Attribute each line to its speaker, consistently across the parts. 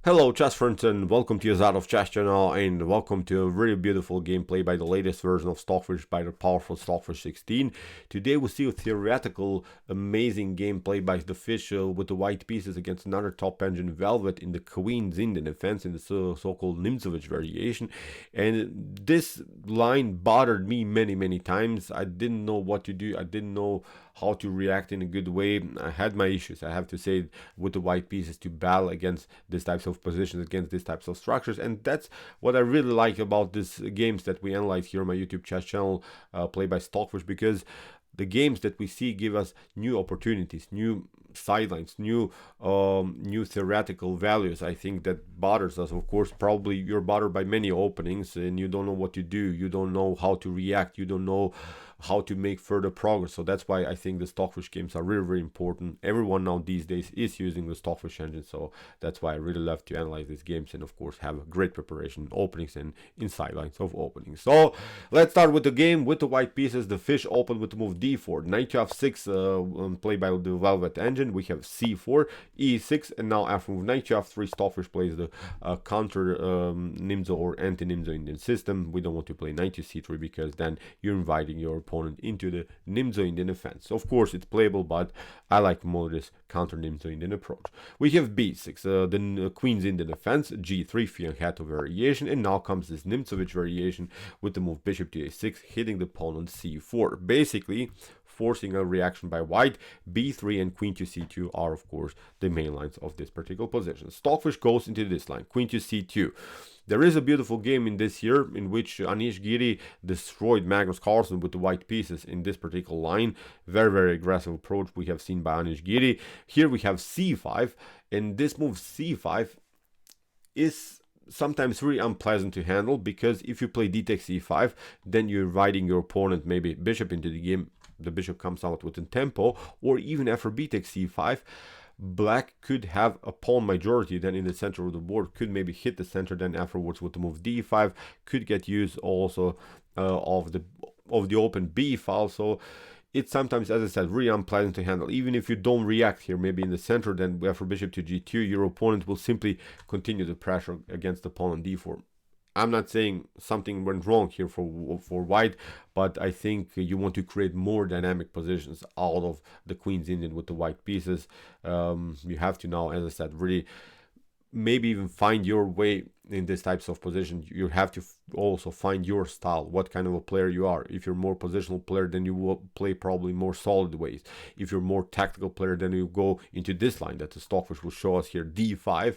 Speaker 1: Hello chess friends and welcome to your Zad of Chess channel and welcome to a really beautiful gameplay by the latest version of Stockfish by the powerful Stockfish 16. Today we see a theoretical amazing gameplay by the fish with the white pieces against another top engine Velvet in the Queen's Indian defense in the so-called Nimzowitsch variation, and this line bothered me many times. I didn't know what to do. I didn't know how to react in a good way. I had my issues, I have to say, with the white pieces to battle against these types of positions, against these types of structures, and that's what I really like about these games that we analyze here on my YouTube chess channel, Play by Stockfish, because the games that we see give us new opportunities, new sidelines, new theoretical values. I think that bothers us. Of course, probably you're bothered by many openings and you don't know what to do, you don't know how to react, you don't know how to make further progress. So that's why I think the Stockfish games are really important. Everyone now these days is using the Stockfish engine, so that's why I really love to analyze these games and of course have a great preparation openings and in sidelines of openings. So let's start with the game with the white pieces. The fish opened with the move d4, knight to f6, played by the Velvet engine. We have c4, e6, and now after move knight to f3, Stockfish plays the counter Nimzo or anti-Nimzo Indian system. We don't want to play knight to c3 because then you're inviting your opponent into the Nimzo Indian defense. Of course, it's playable, but I like more this counter Nimzo Indian approach. We have b6, the Queen's Indian defense, g3, Fianchetto Variation, and now comes this Nimzowitsch Variation with the move bishop to a6, hitting the pawn on c4. Basically, forcing a reaction by white. b3 and queen to c2 are of course the main lines of this particular position. Stockfish goes into this line, queen to c2. There is a beautiful game in this year in which Nxd5 destroyed Magnus Carlsen with the white pieces in this particular line. Very aggressive approach we have seen by Nxd5. Here we have c5, and this move c5 is sometimes really unpleasant to handle, because if you play d takes c5, then you're inviting your opponent maybe bishop into the game. The bishop comes out with a tempo, or even after b takes c5, black could have a pawn majority then in the center of the board, could maybe hit the center, then afterwards with the move d5 could get use also of the open b file. So it's sometimes, as I said, really unpleasant to handle. Even if you don't react here maybe in the center, then after bishop to g2, your opponent will simply continue the pressure against the pawn on d4. I'm not saying something went wrong here for white, but I think you want to create more dynamic positions out of the Queen's Indian with the white pieces. You have to now, as I said, really maybe even find your way in these types of positions. You have to also find your style, what kind of a player you are. If you're more positional player, then you will play probably more solid ways. If you're more tactical player, then you go into this line that the Stockfish will show us here, d5.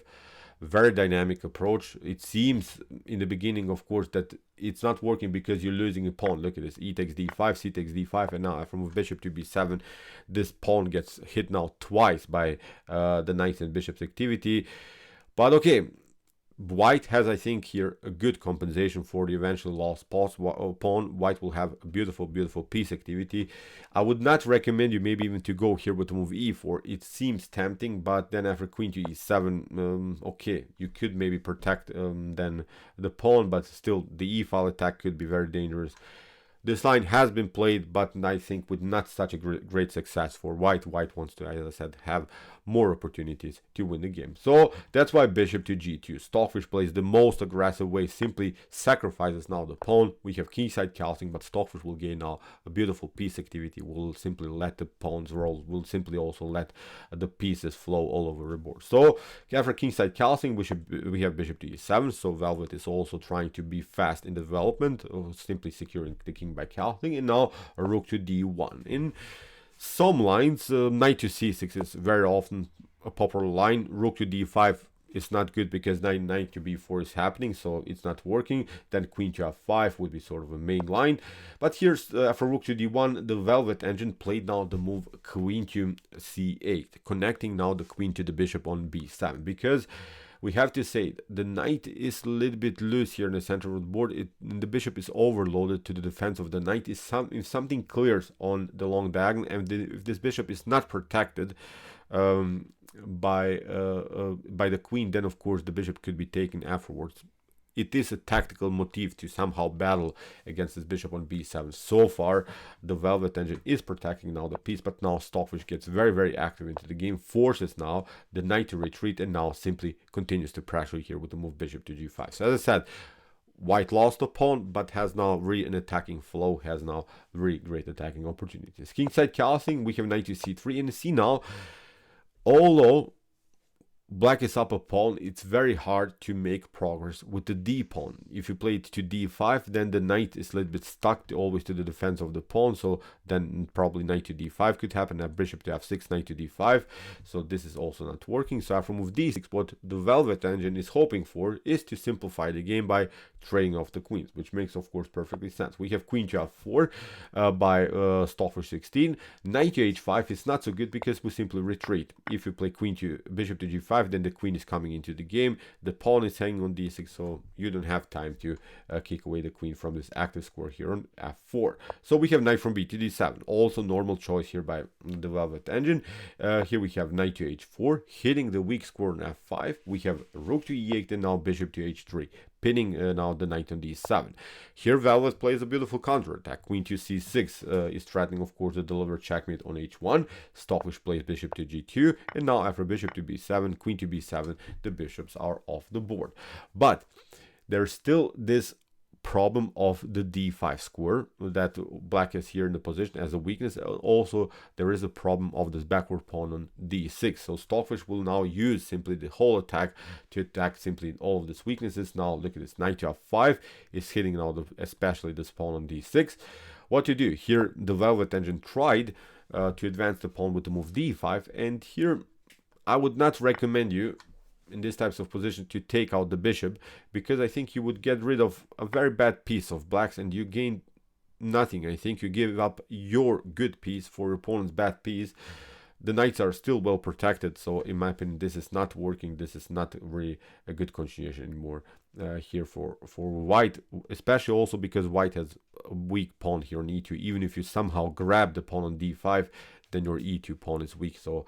Speaker 1: Very dynamic approach. It seems in the beginning, of course, that it's not working because you're losing a pawn. Look at this, e takes d5, c takes d5, and now from bishop to b7, this pawn gets hit now twice by the knights and bishops activity. But okay, white has, I think, here a good compensation for the eventually lost pawn. White will have a beautiful piece activity. I would not recommend you maybe even to go here with the move e4. It seems tempting, but then after queen to e7, okay, you could maybe protect then the pawn, but still the e-file attack could be very dangerous. This line has been played, but I think with not such a great success for white. White wants to, as I said, have more opportunities to win the game. So that's why bishop to g2. Stockfish plays the most aggressive way, simply sacrifices now the pawn. We have kingside castling, but Stockfish will gain now a beautiful piece activity. Will simply let the pawns roll, will simply also let the pieces flow all over the board. So after kingside castling, we have bishop to e7. So Velvet is also trying to be fast in development, simply securing the king by castling, and now a rook to d1. In some lines, knight to c6 is very often a popular line. Rook to d5 is not good because knight to b4 is happening, so it's not working. Then queen to f5 would be sort of a main line. But here's for rook to d1, the Velvet engine played now the move queen to c8, connecting now the queen to the bishop on b7, because we have to say the knight is a little bit loose here in the center of the board. The bishop is overloaded to the defense of the knight. If something clears on the long diagonal, and if this bishop is not protected by the queen, then of course the bishop could be taken afterwards. it is a tactical motif to somehow battle against this bishop on b7. So far, the Velvet Engine is protecting now the piece, but now Stockfish gets very, very active into the game, forces now the knight to retreat, and now simply continues to pressure here with the move bishop to g5. So as I said, white lost a pawn, but has now really an attacking flow, has now really great attacking opportunities. Kingside casting, we have knight to c3, and see now, although black is up a pawn, it's very hard to make progress with the d pawn. If you play it to d5, then the knight is a little bit stuck always to the defense of the pawn, so then probably knight to d5 could happen, bishop to f6, knight to d5, so this is also not working. So after move d6, what the Velvet Engine is hoping for is to simplify the game by trading off the queens, which makes of course perfectly sense. We have queen to f4 by Stockfish 16. Knight to h5 is not so good because we simply retreat. If you play queen to bishop to g5, then the queen is coming into the game, the pawn is hanging on d6, so you don't have time to kick away the queen from this active square here on f4. So we have knight from b to d7, also normal choice here by the Velvet Engine. Here we have knight to h4 hitting the weak square on f5. We have rook to e8 and now bishop to h3, pinning now the knight on d7. Here Velvet plays a beautiful counterattack. Queen to c6 is threatening, of course, to deliver checkmate on h1. Stockfish plays bishop to g2, and now after bishop to b7, queen to b7, the bishops are off the board. But there's still this problem of the d5 square that black is here in the position as a weakness. Also, there is a problem of this backward pawn on d6. So Stockfish will now use simply the whole attack to attack simply all of these weaknesses. Now look at this, knight to f5 is hitting now especially this pawn on d6. What to do here? The Velvet Engine tried to advance the pawn with the move d5, and here I would not recommend you in these types of positions to take out the bishop, because I think you would get rid of a very bad piece of blacks and you gain nothing. I think you give up your good piece for your opponent's bad piece. The knights are still well protected, so in my opinion this is not working. This is not really a good continuation anymore here for white, especially also because white has a weak pawn here on e2. Even if you somehow grab the pawn on d5, then your e2 pawn is weak. So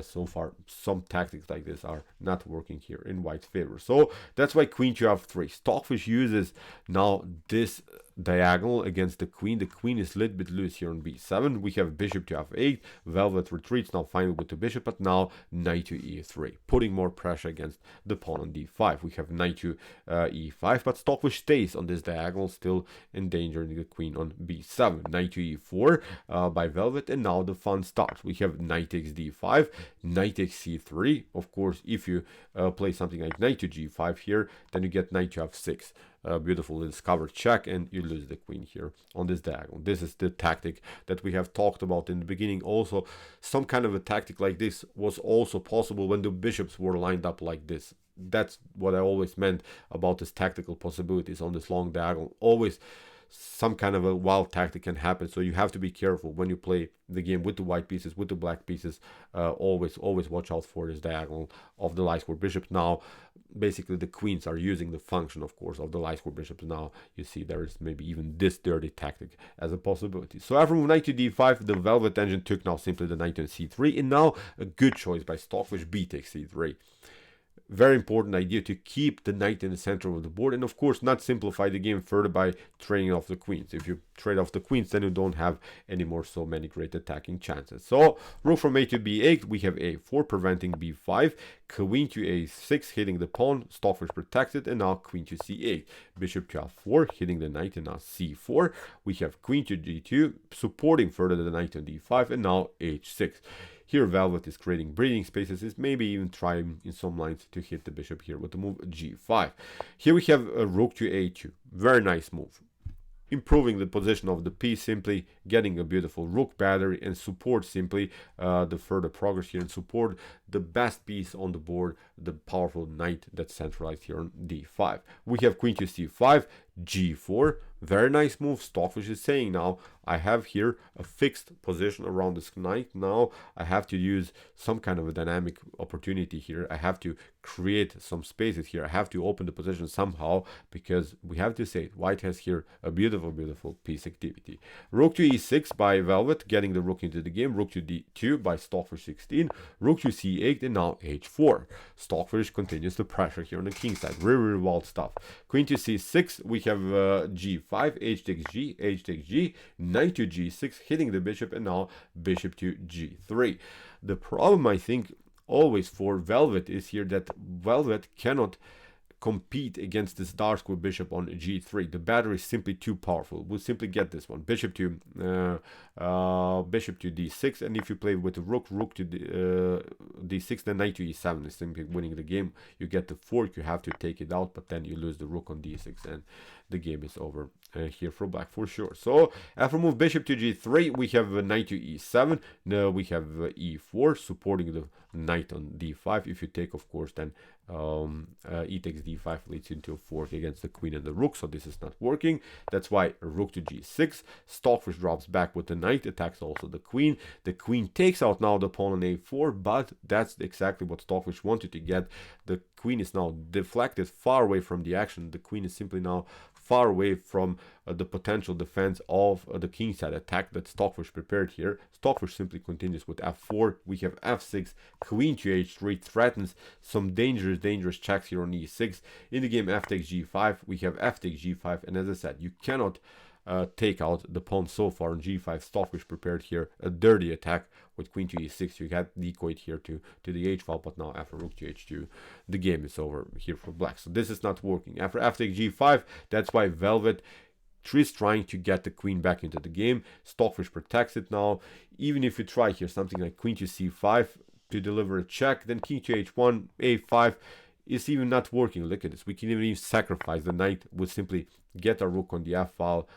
Speaker 1: so far some tactics like this are not working here in white's favor. So that's why queen to f3. Stockfish uses now this diagonal against the queen. The queen is a little bit loose here on b7. We have bishop to f8. Velvet retreats now finally with the bishop, but now knight to e3, putting more pressure against the pawn on d5. We have knight to e5, but Stockfish stays on this diagonal, still endangering the queen on b7. Knight to e4 by Velvet, and now the fun starts. We have knight takes d5, knight takes c3. Of course, if you play something like knight to g5 here, then you get knight to f6. Beautiful discovered check, and you lose the queen here on this diagonal. This is the tactic that we have talked about in the beginning. Also, some kind of a tactic like this was also possible when the bishops were lined up like this. That's what I always meant about this tactical possibilities on this long diagonal. Always some kind of a wild tactic can happen, so you have to be careful when you play the game with the white pieces, with the black pieces. Always watch out for this diagonal of the light square bishops. Now basically the queens are using the function, of course, of the light square bishops. Now you see there is maybe even this dirty tactic as a possibility. So after move knight to d5, the Velvet Engine took now simply the knight to c3, and now a good choice by Stockfish, b takes c3. Very important idea to keep the knight in the center of the board, and of course not simplify the game further by trading off the queens. If you trade off the queens, then you don't have anymore so many great attacking chances. So rook from a to b8, we have a4 preventing b5, queen to a6 hitting the pawn, Stockfish protected, and now queen to c8, bishop to f4 hitting the knight, and now c4. We have queen to g2 supporting further the knight on d5, and now h6. Here Velvet is creating breathing spaces, is maybe even trying in some lines to hit the bishop here with the move g5. Here we have a rook to a2, very nice move, improving the position of the piece, simply getting a beautiful rook battery, and support simply the further progress here, and support the best piece on the board, the powerful knight that's centralized here on d5. We have queen to c5, g4, very nice move. Stockfish is saying now, I have here a fixed position around this knight. Now I have to use some kind of a dynamic opportunity here. I have to create some spaces here. I have to open the position somehow, because we have to say white has here a beautiful piece activity. Rook to e6 by Velvet, getting the rook into the game. Rook to d2 by Stockfish 16. Rook to c8, and now h4. Stockfish continues the pressure here on the king side. Really wild stuff. Queen to c6, we have g5, h takes g, h takes g, knight to g6, hitting the bishop, and now bishop to g3. The problem, I think, always for Velvet is here that Velvet cannot compete against this dark square bishop on g3. The battery is simply too powerful. We'll simply get this one. Bishop to d6, and if you play with the rook to d6, then knight to e7 is simply winning the game. You get the fork, you have to take it out, but then you lose the rook on d6, and the game is over here for black for sure. So after move bishop to g3, we have knight to e7. Now we have e4 supporting the knight on d5. If you take, of course, then e takes d5 leads into a fork against the queen and the rook, so this is not working. That's why rook to g6. Stockfish drops back with the knight, attacks also the queen. The queen takes out now the pawn on a4, but that's exactly what Stockfish wanted to get. The queen is now deflected far away from the action. The queen is simply now far away from the potential defense of the kingside attack that Stockfish prepared here. Stockfish simply continues with f4. We have f6, queen to h3, threatens some dangerous checks here on e6. In the game f takes g5, we have f takes g5, and as I said, you cannot take out the pawn so far on g5. Stockfish prepared here a dirty attack with queen to e6. You had decoyed here to the h file, but now after rook to h2, the game is over here for black. So this is not working. After f takes g5, that's why Velvet is trying to get the queen back into the game. Stockfish protects it now. Even if you try here something like queen to c5 to deliver a check, then king to h1, a5 is even not working. Look at this. We can even sacrifice the knight. We'll simply get a rook on the f file.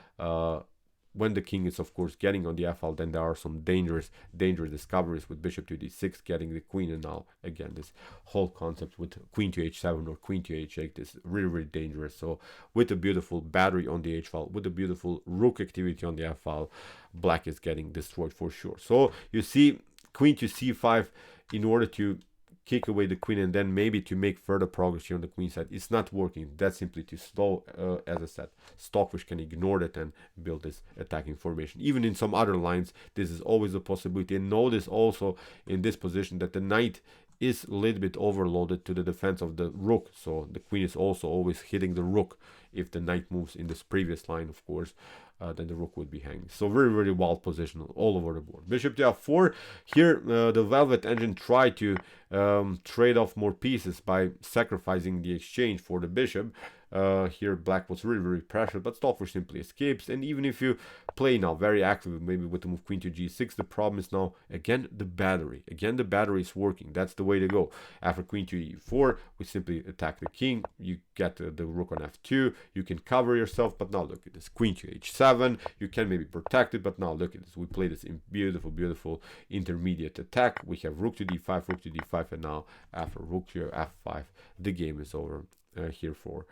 Speaker 1: When the king is, of course, getting on the f file, then there are some dangerous discoveries with bishop to d6, getting the queen, and now again this whole concept with queen to h7 or queen to h8 is really dangerous. So with a beautiful battery on the h file, with a beautiful rook activity on the f file, black is getting destroyed for sure. So you see queen to c5 in order to kick away the queen and then maybe to make further progress here on the queen side. It's not working. That's simply too slow. As I said, Stockfish can ignore that and build this attacking formation. Even in some other lines, this is always a possibility. And notice also in this position that the knight is a little bit overloaded to the defense of the rook. So the queen is also always hitting the rook. If the knight moves in this previous line, of course, then the rook would be hanging. So very wild position all over the board. Bishop to f4. Here the Velvet engine tried to trade off more pieces by sacrificing the exchange for the bishop. Here black was really pressured, but Stockfish simply escapes. And even if you play now very actively, maybe with the move queen to g6, the problem is now again the battery. Again, the battery is working. That's the way to go. After queen to e4, we simply attack the king. You get the rook on f2. You can cover yourself, but now look at this. Queen to h7. You can maybe protect it, but now look at this. We play this in beautiful intermediate attack. We have rook to d5, and now after rook to f5, the game is over. Here for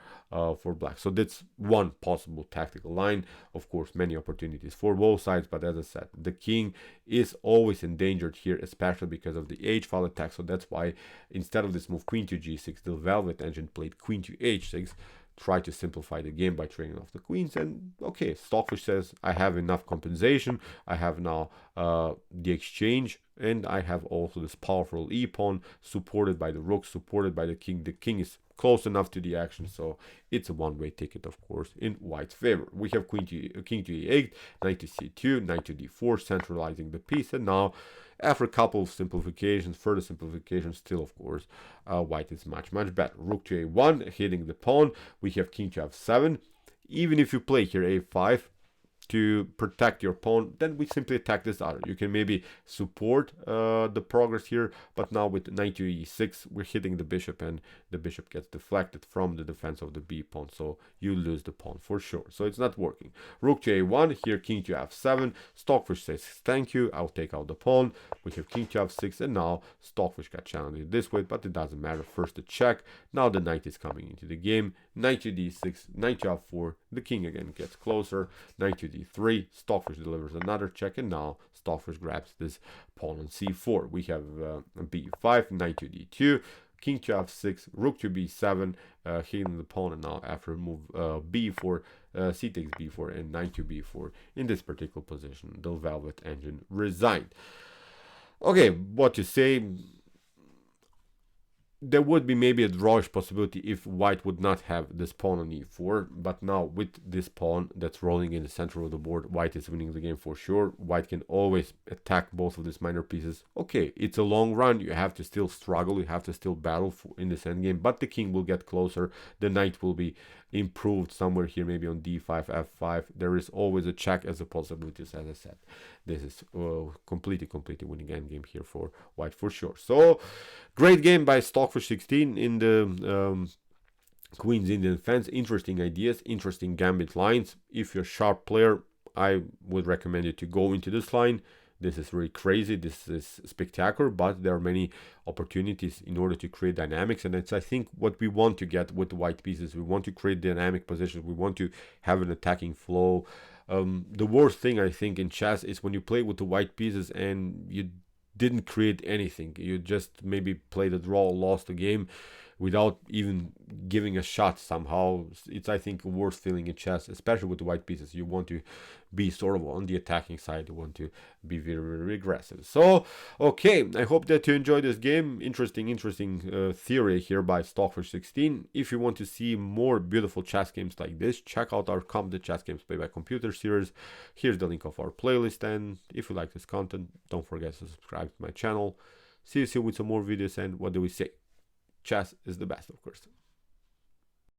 Speaker 1: black. So that's one possible tactical line. Of course, many opportunities for both sides, but as I said, the king is always endangered here, especially because of the h-file attack. So that's why instead of this move queen to g6, the Velvet engine played queen to h6, try to simplify the game by trading off the queens. And okay, Stockfish says, I have enough compensation. I have now the exchange, and I have also this powerful e-pawn supported by the rook, supported by the king. The king is close enough to the action, so it's a one-way ticket, of course, in white's favor. We have king to e8, knight to c2, knight to d4, centralizing the piece, and now after a couple of simplifications, further simplifications, still, of course, white is much better. Rook to a1, hitting the pawn. We have king to f7. Even if you play here a5 to protect your pawn, then we simply attack this other. You can maybe support the progress here, but now with knight to e6, we're hitting the bishop, and the bishop gets deflected from the defense of the b pawn, so you lose the pawn for sure. So it's not working. Rook to a1, here king to f7. Stockfish says thank you, I'll take out the pawn. We have king to f6, and now Stockfish got challenged this way, but it doesn't matter. First the check, now the knight is coming into the game. Knight to d6, knight to f4, The king again gets closer. Knight to d3. Stockfish delivers another check, and now Stockfish grabs this pawn on c4. We have b5, knight to d2, king to f6, rook to b7, hitting the pawn, and now after move b4, c takes b4, and knight to b4. In this particular position, the Velvet Engine resigned. Okay, what to say? There would be maybe a drawish possibility if white would not have this pawn on e4, but now with this pawn that's rolling in the center of the board, white is winning the game for sure. White can always attack both of these minor pieces. Okay, it's a long run, you have to still struggle, you have to still battle in this endgame, but the king will get closer, the knight will be improved somewhere here, maybe on d5, f5. There is always a check as a possibility, as I said. This is completely winning endgame here for white for sure. So, great game by Stockfish 16 in the Queen's Indian fence. Interesting ideas, interesting gambit lines. If you're a sharp player, I would recommend you to go into this line. This is really crazy, this is spectacular, but there are many opportunities in order to create dynamics, and it's, I think, what we want to get with the white pieces. We want to create dynamic positions, we want to have an attacking flow. The worst thing, I think, in chess is when you play with the white pieces and you didn't create anything. You just maybe played a draw, lost the game without even giving a shot somehow. It's, I think, a worst feeling in chess, especially with the white pieces. You want to be sort of on the attacking side. You want to be very aggressive. So, okay, I hope that you enjoyed this game. Interesting theory here by Stockfish 16. If you want to see more beautiful chess games like this, check out our Competent Chess Games Play by Computer series. Here's the link of our playlist, and if you like this content, don't forget to subscribe to my channel. See you soon with some more videos, and what do we say? Chess is the best, of course.